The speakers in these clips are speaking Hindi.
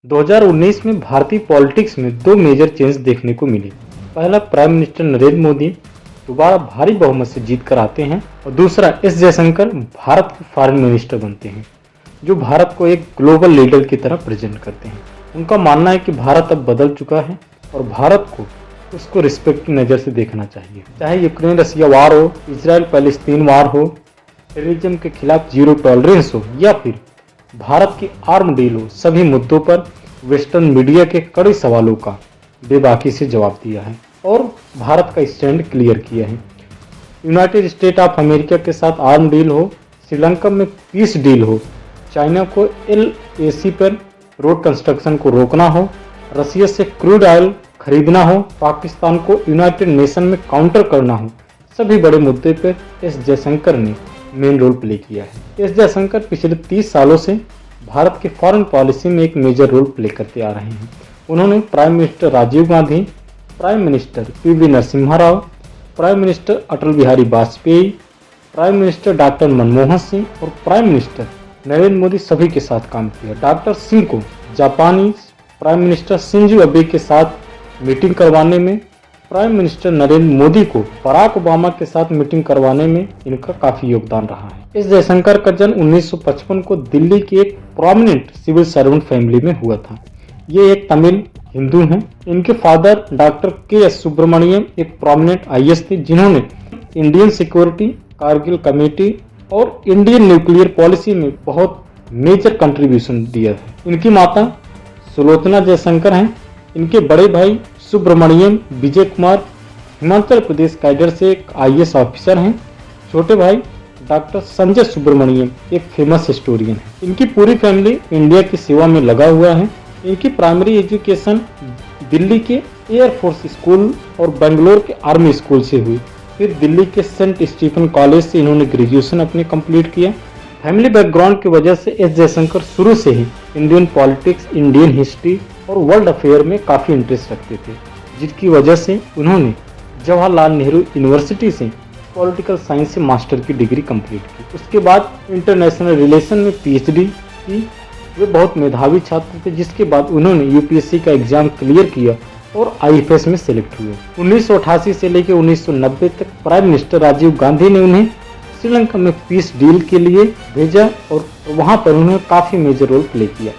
2019 में भारतीय पॉलिटिक्स में दो मेजर चेंज देखने को मिली। पहला, प्राइम मिनिस्टर नरेंद्र मोदी दोबारा भारी बहुमत से जीत कर आते हैं और दूसरा, एस जयशंकर भारत के फॉरेन मिनिस्टर बनते हैं, जो भारत को एक ग्लोबल लीडर की तरह प्रेजेंट करते हैं। उनका मानना है कि भारत अब बदल चुका है और भारत को उसको रिस्पेक्ट की नज़र से देखना चाहिए। चाहे यूक्रेन रसिया वार हो, इजराइल पैलेस्तीन वार हो, टेररिज्म के खिलाफ जीरो टॉलरेंस हो या फिर भारत की आर्म डील हो, सभी मुद्दों पर वेस्टर्न मीडिया के कड़े सवालों का बेबाकी से जवाब दिया है और भारत का स्टैंड क्लियर किया है। यूनाइटेड स्टेट ऑफ अमेरिका के साथ आर्म डील हो, श्रीलंका में पीस डील हो, चाइना को LAC पर रोड कंस्ट्रक्शन को रोकना हो, रसिया से क्रूड ऑयल खरीदना हो, पाकिस्तान को यूनाइटेड नेशन में काउंटर करना हो, सभी बड़े मुद्दे पर एस जयशंकर ने मेन रोल प्ले किया है। एस जयशंकर पिछले 30 सालों से भारत की फॉरेन पॉलिसी में एक मेजर रोल प्ले करते आ रहे हैं। उन्होंने prime minister Rajiv Gandhi, prime minister PV Narasimha Rao, prime minister Atal Bihari Vajpayee, prime minister doctor Manmohan Singh और प्राइम मिनिस्टर नरेंद्र मोदी सभी के साथ काम किया। डॉक्टर सिंह को जापानी प्राइम मिनिस्टर शिंजो अबे के साथ मीटिंग करवाने में, प्राइम मिनिस्टर नरेंद्र मोदी को बराक ओबामा के साथ मीटिंग करवाने में इनका काफी योगदान रहा है। एस जयशंकर का जन्म 1955 को दिल्ली की एक प्रोमिनेंट सिविल सर्वेंट फैमिली में हुआ था। ये एक तमिल हिंदू हैं। इनके फादर डॉक्टर KS सुब्रमण्यम एक प्रोमिनेंट IAS थे, जिन्होंने इंडियन सिक्योरिटी, कारगिल कमेटी और इंडियन न्यूक्लियर पॉलिसी में बहुत मेजर कंट्रीब्यूशन दिया है। इनकी माता सुलोचना जयशंकर हैं। इनके बड़े भाई सुब्रमण्यम विजय कुमार हिमाचल प्रदेश कैडर से एक IAS ऑफिसर हैं। छोटे भाई डॉक्टर संजय सुब्रमण्यम एक फेमस हिस्टोरियन है। इनकी पूरी फैमिली इंडिया की सेवा में लगा हुआ है। इनकी प्राइमरी एजुकेशन दिल्ली के एयरफोर्स स्कूल और बेंगलोर के आर्मी स्कूल से हुई। फिर दिल्ली के सेंट स्टीफन कॉलेज से इन्होंने ग्रेजुएशन अपने कंप्लीट किया। फैमिली बैकग्राउंड की वजह से एस जयशंकर शुरू से ही इंडियन पॉलिटिक्स, इंडियन हिस्ट्री और वर्ल्ड अफेयर में काफ़ी इंटरेस्ट रखते थे, जिसकी वजह से उन्होंने जवाहरलाल नेहरू यूनिवर्सिटी से पॉलिटिकल साइंस से मास्टर की डिग्री कंप्लीट की। उसके बाद इंटरनेशनल रिलेशन में PhD की। वे बहुत मेधावी छात्र थे, जिसके बाद उन्होंने UPSC का एग्जाम क्लियर किया और IFS में सिलेक्ट हुए। 1988 से लेकर 1990 तक प्राइम मिनिस्टर राजीव गांधी ने उन्हें श्रीलंका में पीस डील के लिए भेजा और वहां पर उन्होंने काफ़ी मेजर रोल प्ले किया,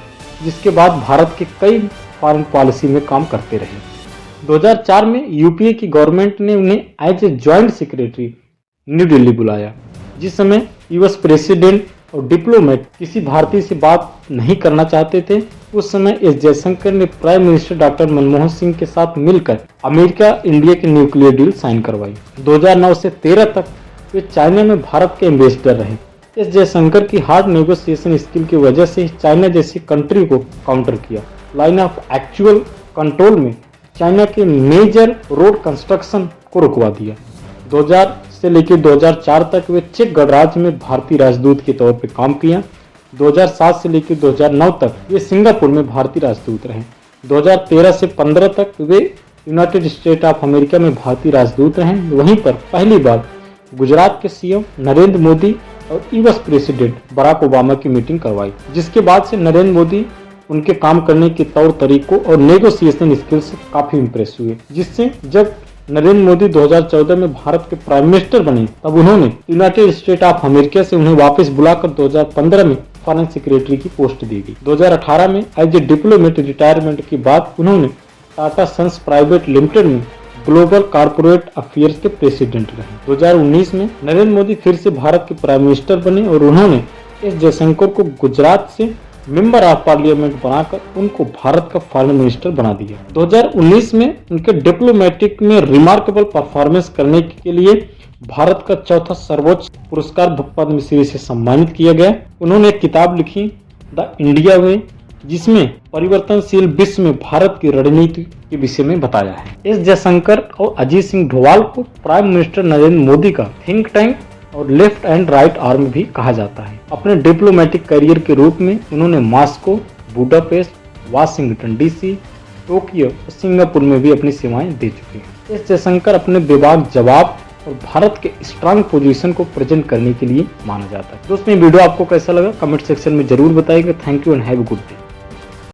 जिसके बाद भारत के कई फॉरेन पॉलिसी में काम करते रहे। 2004 में UPA की गवर्नमेंट ने उन्हें as a joint secretary new Delhi बुलाया। जिस समय US प्रेसिडेंट और डिप्लोमेट किसी भारतीय से बात नहीं करना चाहते थे, उस समय एस जयशंकर ने prime minister doctor Manmohan Singh के साथ मिलकर अमेरिका इंडिया की न्यूक्लियर डील साइन करवाई। 2009 से 13 तक वे चाइना में भारत के एम्बेसडर रहे। एस जयशंकर की हार्ड नेगोशिएशन स्किल की वजह से चाइना जैसी कंट्री को काउंटर किया। लाइन ऑफ एक्चुअल कंट्रोल में चाइना के मेजर रोड कंस्ट्रक्शन को रुकवा दिया। 2000 से लेकर 2004 तक वे चेक गणराज्य में भारतीय राजदूत के तौर पर काम किया। 2007 से लेकर 2009 तक वे सिंगापुर में भारतीय राजदूत रहे। 2013 से 15 तक वे यूनाइटेड स्टेट ऑफ अमेरिका में भारतीय राजदूत रहे। वहीं पर पहली बार गुजरात के CM नरेंद्र मोदी और US प्रेसिडेंट बराक ओबामा की मीटिंग करवाई, जिसके बाद से नरेंद्र मोदी उनके काम करने के तौर तरीकों और नेगोशिएशन स्किल से काफी इंप्रेस हुए, जिससे जब नरेंद्र मोदी 2014 में भारत के प्राइम मिनिस्टर बने, तब उन्होंने यूनाइटेड स्टेट ऑफ अमेरिका से उन्हें वापस बुलाकर 2015 में फॉरेन सेक्रेटरी की पोस्ट दी गई। 2018 में एज ए डिप्लोमेट रिटायरमेंट के बाद उन्होंने टाटा सन्स प्राइवेट लिमिटेड में ग्लोबल कॉर्पोरेट अफेयर्स के प्रेसिडेंट रहे। 2019 में नरेंद्र मोदी फिर से भारत के प्राइम मिनिस्टर बने और उन्होंने एस जयशंकर को गुजरात से मेंबर ऑफ पार्लियामेंट बनाकर उनको भारत का फॉरेन मिनिस्टर बना दिया। 2019 में उनके डिप्लोमेटिक में रिमार्केबल परफॉर्मेंस करने के लिए भारत का चौथा सर्वोच्च पुरस्कार पद्मश्री से सम्मानित किया गया। उन्होंने एक किताब लिखी, द इंडिया वे, जिसमें परिवर्तनशील विश्व में भारत की रणनीति के विषय में बताया है। एस जयशंकर और अजीत सिंह डोभाल को प्राइम मिनिस्टर नरेंद्र मोदी का थिंक टैंक और लेफ्ट एंड राइट आर्म भी कहा जाता है। अपने डिप्लोमेटिक करियर के रूप में उन्होंने Moscow, Budapest, Washington DC, Tokyo और सिंगापुर में भी अपनी सेवाएं दे चुके हैं। एस जयशंकर अपने बेबाक जवाब और भारत के स्ट्रांग पोजीशन को प्रेजेंट करने के लिए माना जाता है। दोस्तों, ये वीडियो आपको कैसा लगा कमेंट सेक्शन में जरूर बताइएगा। Thank you and have a good day.